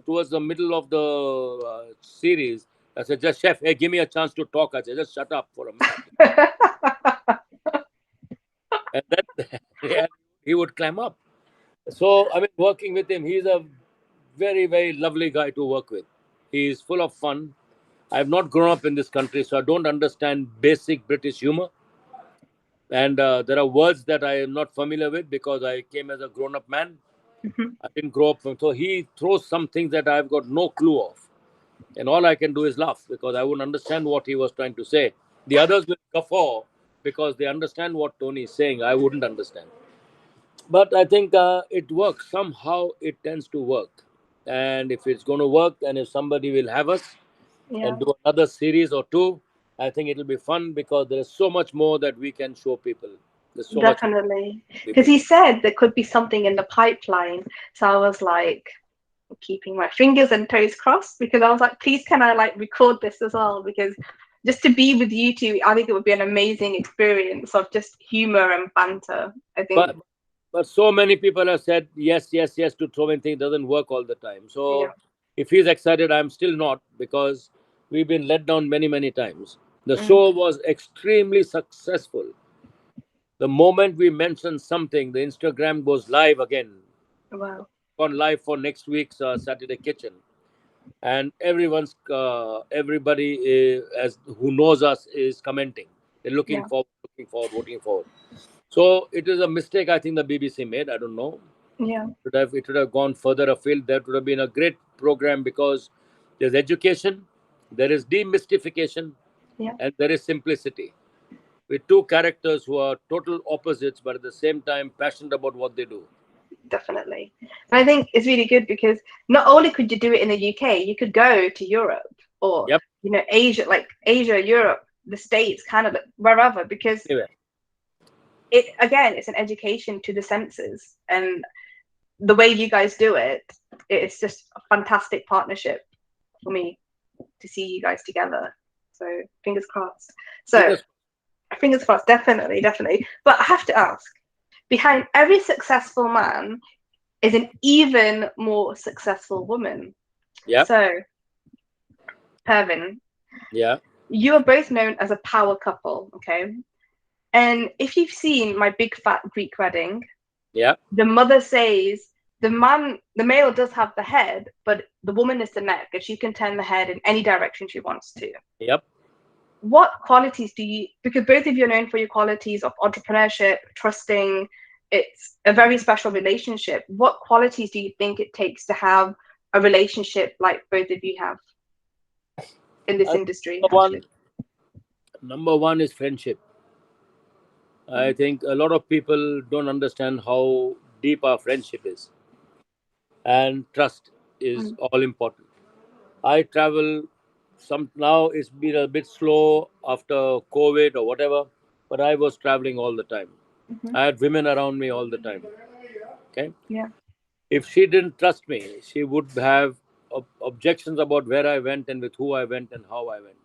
towards the middle of the series, I said, "Just chef, hey, give me a chance to talk." I said, "Just shut up for a minute," and then yeah, he would climb up. So I mean, working with him, he's a very, very lovely guy to work with. He's full of fun. I've not grown up in this country, so I don't understand basic British humor. And there are words that I am not familiar with because I came as a grown-up man. Mhm. I didn't grow up from. So he throws some things that I've got no clue of, and all I can do is laugh because I wouldn't understand what he was trying to say. The others will guffaw because they understand what Tony is saying. I wouldn't understand. But I think it works somehow. It tends to work, and if it's going to work, and if somebody will have us Yeah, and do another series or two, I think it'll be fun because there is so much more that we can show people. There's so much definitely. Because people. he said there could be something in the pipeline. So I was like keeping my fingers and toes crossed because I was like, please can I like record this as well? Because just to be with you two, I think it would be an amazing experience of just humor and banter. I think, But so many people have said yes, yes, yes to so many things. Doesn't work all the time. yeah. So if he's excited, I'm still not, because we've been let down many, many times. The Mm, show was extremely successful. The moment we mention something, the Instagram goes live again. wow. Gone live for next week's Saturday Kitchen, and everybody as who knows us is commenting. They're Yeah. looking forward, looking forward. So it is a mistake I think the BBC made. I don't know. Yeah. It would have gone further afield. That would have been a great program because there's education, there is demystification, Yeah. and there is simplicity. With two characters who are total opposites, but at the same time passionate about what they do. Definitely. And I think it's really good because not only could you do it in the UK, you could go to Europe or Yep. Asia, like Asia, Europe, the States, Canada, wherever, because Anyway, it again, it's an education to the senses. And the way you guys do it, it's just a fantastic partnership for me to see you guys together. So fingers crossed. So Fingers. fingers crossed, definitely, definitely. But I have to ask, behind every successful man is an even more successful woman. Yeah. So, Pervin, Yeah. you are both known as a power couple, okay? And if you've seen My Big Fat Greek Wedding, Yeah. the mother says the male does have the head, but the woman is the neck, and she can turn the head in any direction she wants to. Yep. What qualities do you, because both of you are known for your qualities of entrepreneurship, trusting, it's a very special relationship. What qualities do you think it takes to have a relationship like both of you have in this Uh, industry, number actually? one, number one is friendship. I think a lot of people don't understand how deep our friendship is, and trust is Mm-hmm. all important. I travel some now. It's been a bit slow after COVID or whatever, but I was traveling all the time. Mm-hmm. I had women around me all the time. Okay, Yeah. if she didn't trust me, she would have objections about where I went and with who I went and how I went.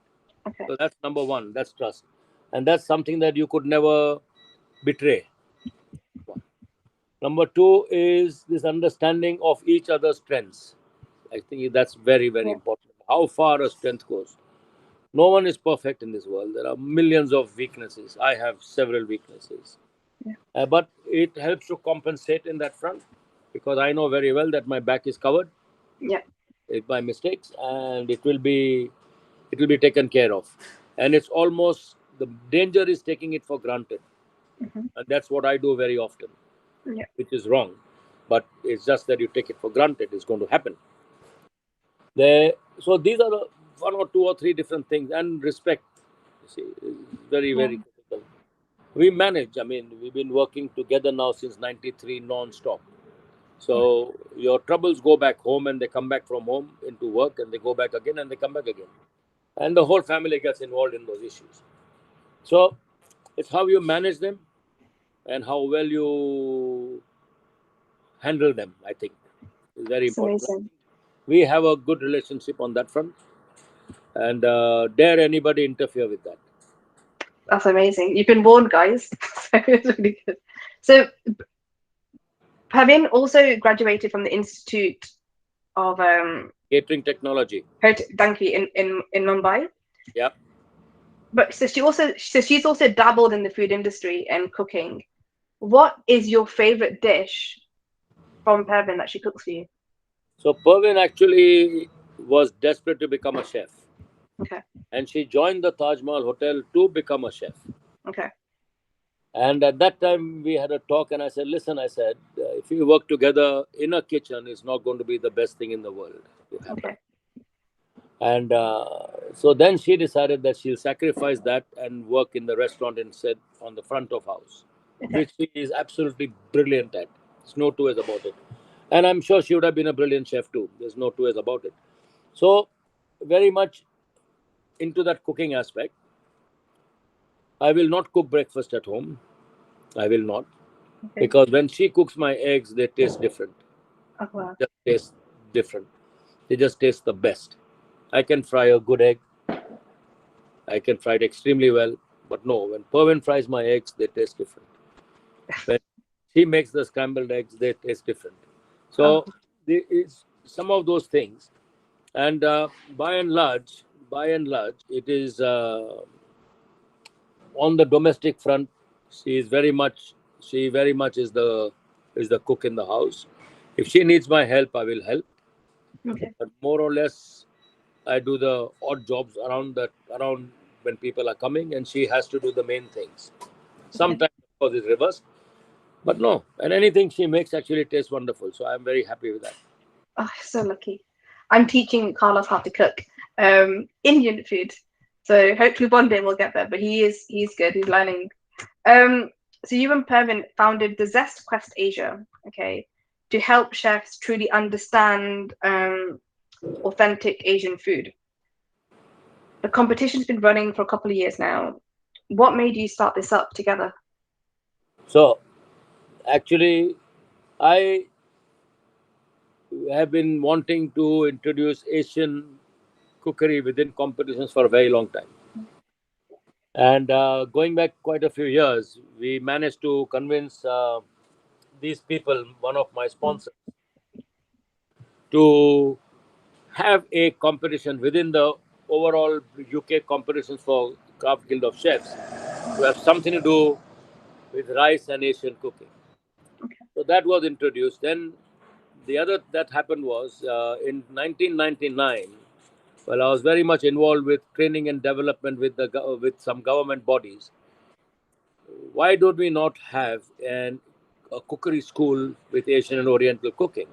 Okay. So that's number one. That's trust, and that's something that you could never betray. Number two is this understanding of each other's strengths. I think that's very, very Yeah. important. How far a strength goes. No one is perfect in this world. There are millions of weaknesses. I have several weaknesses. Yeah. But it helps to compensate in that front because I know very well that my back is covered Yeah. by mistakes and it will be taken care of. And it's almost the danger is taking it for granted. Mm-hmm. And that's what I do very often, Yeah. which is wrong. But it's just that you take it for granted. It's going to happen. So these are the one or two or three different things, and respect. You see, is very Yeah. very critical. We manage. I mean, we've been working together now since '93 non-stop. Yeah. So your troubles go back home, and they come back from home into work, and they go back again, and they come back again, and the whole family gets involved in those issues. So it's how you manage them and how well you handle them. I think is very It's important. amazing. We have a good relationship on that front, and dare anybody interfere with that. That's amazing. You've been warned, guys. So it's really good. So Pervin also graduated from the Institute of Catering technology. thank you in Mumbai. Yeah. But she's also dabbled in the food industry and cooking. What is your favorite dish from Pervin that she cooks for you? So Pervin actually was desperate to become a chef, Okay. and she joined the Taj Mahal Hotel to become a chef. Okay. And at that time, we had a talk, and I said, "Listen," I said, "if we work together in a kitchen, it's not going to be the best thing in the world to happen." Okay. And so then she decided that she'll sacrifice that and work in the restaurant instead on the front of house, Okay. which she is absolutely brilliant at. There's no two ways about it. And I'm sure she would have been a brilliant chef too. There's no two ways about it. So, very much into that cooking aspect. I will not cook breakfast at home. I will not. Okay. Because when she cooks my eggs, they taste different. Oh wow. Just taste different. They just taste the best. I can fry a good egg. I can fry it extremely well. But no, when Pervin fries my eggs, they taste different. When she makes the scrambled eggs, they taste different. Oh, So there is some of those things. And by and large, it is on the domestic front. She is very much. She very much is the cook in the house. If she needs my help, I will help. okay. But more or less, I do the odd jobs around when people are coming, and she has to do the main things. Okay. Sometimes, of course, it's reversed, but no. And anything she makes actually tastes wonderful. So I'm very happy with that. Oh, so lucky. I'm teaching Carlos how to cook Indian food. So hopefully one day we'll get there. But he's good. He's learning. Um, so you and Pervin founded the Zest Quest Asia, okay, to help chefs truly understand authentic Asian food. The competition's been running for a couple of years now. What made you start this up together? So actually, I have been wanting to introduce Asian cookery within competitions for a very long time. And going back quite a few years, we managed to convince these people, one of my sponsors, to have a competition within the overall UK competitions for Craft Guild of Chefs to have something to do with rice and Asian cooking. Okay. So that was introduced. Then the other that happened was in 1999. Well, I was very much involved with training and development with with some government bodies. Why don't we not have a cookery school with Asian and Oriental cooking?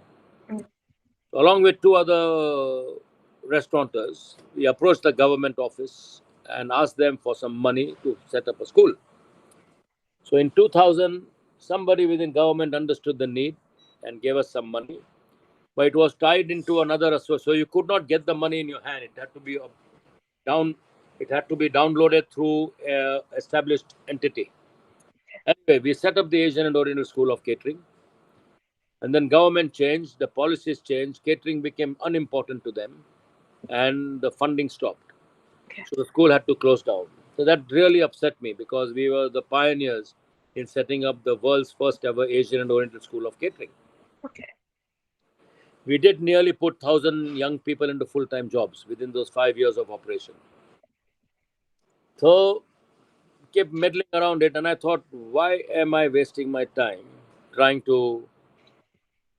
Mm. Along with two other restaurateurs, we approached the government office and asked them for some money to set up a school. So in 2000, somebody within government understood the need and gave us some money, but it was tied into another, so you could not get the money in your hand. It had to be down. It had to be downloaded through a established entity. Anyway, we set up the Asian and Oriental School of Catering, and then government changed, the policies changed, catering became unimportant to them, and the funding stopped. Okay. So the school had to close down. So that really upset me because we were the pioneers in setting up the world's first ever Asian and Oriental School of Catering. Okay. We did nearly put 1,000 young people into full-time jobs within those 5 years of operation. So kept meddling around it, and I thought, why am I wasting my time trying to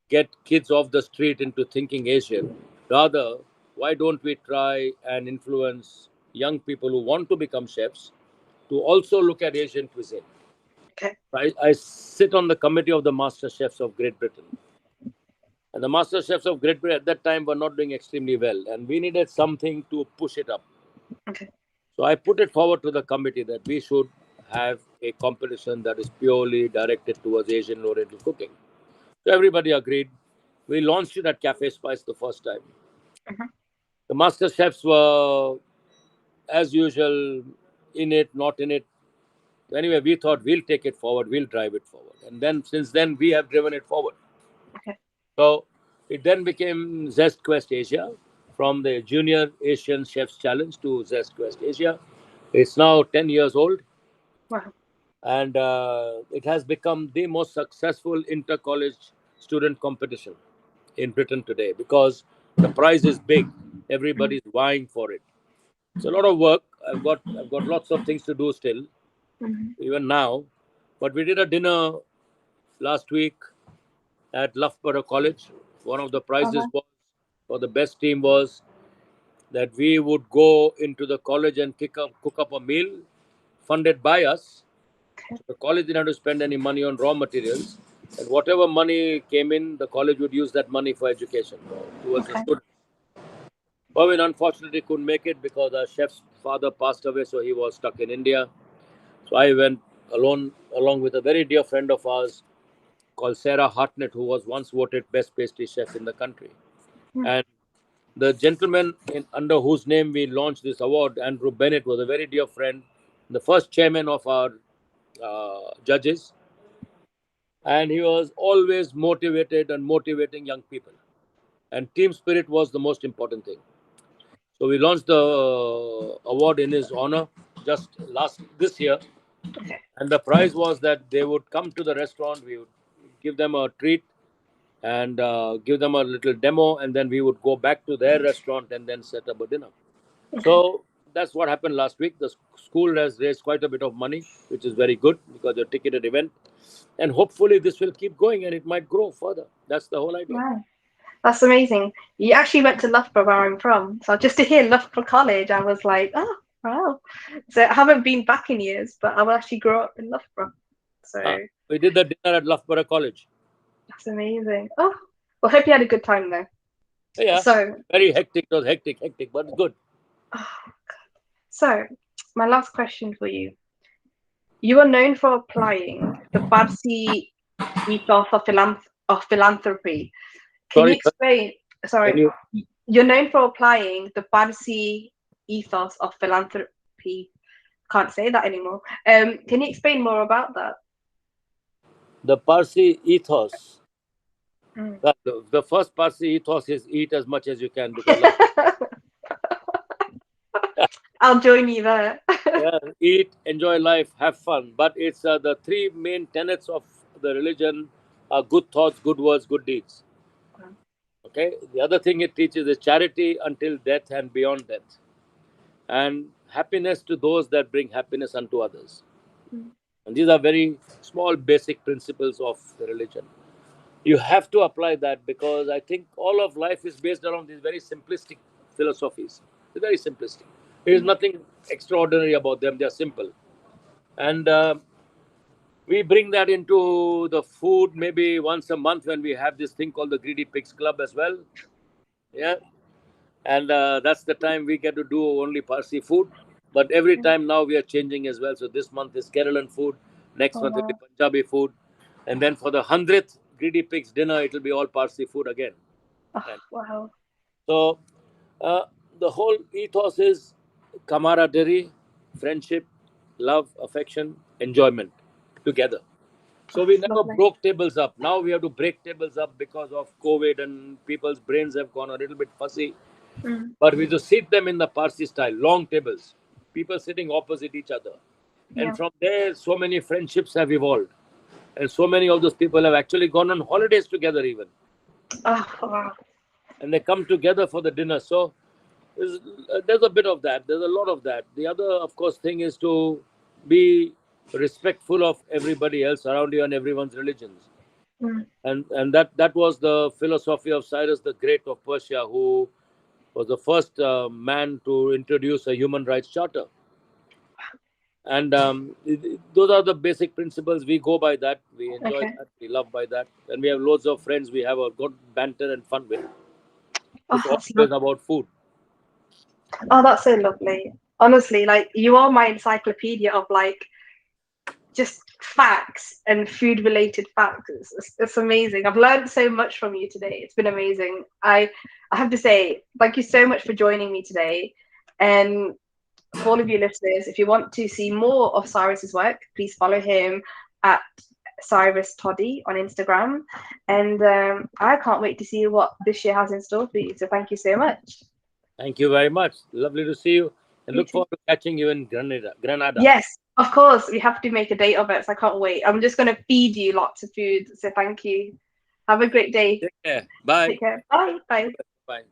get kids off the street into thinking Asian? Rather, why don't we try and influence young people who want to become chefs to also look at Asian cuisine? Okay. I sit on the committee of the Master Chefs of Great Britain. And the Master Chefs of Great Britain at that time were not doing extremely well, and we needed something to push it up. Okay. So I put it forward to the committee that we should have a competition that is purely directed towards Asian and Oriental cooking. So everybody agreed. We launched it at Cafe Spice the first time. Mhm. The master chefs were, as usual, in it, not in it. Anyway, we thought we'll take it forward, we'll drive it forward. And then, since then, we have driven it forward. Okay. So it then became Zest Quest Asia, from the Junior Asian Chefs Challenge to Zest Quest Asia. It's now 10 years old, Wow. and it has become the most successful inter-college student competition in Britain today because the prize is big. Mm. Everybody's vying for it. It's a lot of work. I've got lots of things to do still, Mhm. even now. But we did a dinner last week at Loughborough College. One of the Oh, prizes wow. was for the best team was that we would go into the college and cook up a meal funded by us. Okay. So the college didn't have to spend any money on raw materials. And whatever money came in, the college would use that money for education towards the Okay. students. Pervin unfortunately couldn't make it because our chef's father passed away, so he was stuck in India. So I went alone, along with a very dear friend of ours called Sarah Hartnett, who was once voted best pastry chef in the country. Mm. And the gentleman under whose name we launched this award, Andrew Bennett, was a very dear friend, the first chairman of our judges, and he was always motivated and motivating young people. And team spirit was the most important thing. So we launched the award in his honor just last this year, Okay. and the prize was that they would come to the restaurant. We would give them a treat and give them a little demo, and then we would go back to their restaurant and then set up a dinner. Okay. So that's what happened last week. The school has raised quite a bit of money, which is very good because it's a ticketed event, and hopefully this will keep going and it might grow further. That's the whole idea. Wow. That's amazing. You actually went to Loughborough, where I'm from. So just to hear Loughborough College, I was like, oh, wow. So I haven't been back in years, but I actually grew up in Loughborough. So Uh, we did the dinner at Loughborough College. that's amazing. Oh, well, hope you had a good time though. Yeah, So, very hectic. It was hectic, but it's good. oh, so my last question for you. You are known for applying the Parsi ethos of philanthropy. Can you Sorry, explain? can Sorry, you? you're known for applying the Parsi ethos of philanthropy. Can't say that anymore. Can you explain more about that? The Parsi ethos. Mm. The first Parsi ethos is eat as much as you can because life. I'll join you there. Yeah, eat, enjoy life, have fun. But it's the three main tenets of the religion are good thoughts, good words, good deeds. Okay. The other thing it teaches is charity until death and beyond death, and happiness to those that bring happiness unto others. Mm. And these are very small, basic principles of the religion. You have to apply that because I think all of life is based around these very simplistic philosophies. They're very simplistic. There is Mm. nothing extraordinary about them. They are simple. And we bring that into the food maybe once a month when we have this thing called the Greedy Pigs Club as well. Yeah. And that's the time we get to do only Parsi food. But every Mm. time now we are changing as well. So this month is Kerala food, next Oh, month will be wow. Punjabi food, and then for the 100th Greedy Pigs dinner, it will be all Parsi food again. Oh, And wow. so uh, the whole ethos is camaraderie, friendship, love, affection, enjoyment together. Oh, So we never lovely. broke tables up. Now we have to break tables up because of COVID and people's brains have gone a little bit fussy. Mm. But we just sit them in the Parsi style, long tables, people sitting opposite each other. And Yeah. from there, so many friendships have evolved. And so many of those people have actually gone on holidays together, even. Oh, wow. And they come together for the dinner. So there's a bit of that. There's a lot of that. The other, of course, thing is to be respectful of everybody else around you and everyone's religions. Mm. And that was the philosophy of Cyrus the Great of Persia, who was the first man to introduce a human rights charter. And those are the basic principles. We go by that. We enjoy Okay. that. We love by that. And we have loads of friends we have a good banter and fun with. Oh, It's that's always lovely. about food. Oh, that's so lovely. Honestly, like you are my encyclopedia of like just facts and food related facts. It's amazing. I've learned so much from you today. It's been amazing. I have to say thank you so much for joining me today. And for all of you listeners, if you want to see more of Cyrus's work, please follow him at Cyrus Toddy on Instagram. And I can't wait to see what this year has in store for you. So thank you so much. Thank you very much. Lovely to see you. And You look too. forward to catching you in Granada. Granada. Yes, of course. We have to make a date of it. So I can't wait. I'm just going to feed you lots of food. So thank you. Have a great day. Take care. Bye. Take care. Bye. Bye. Bye.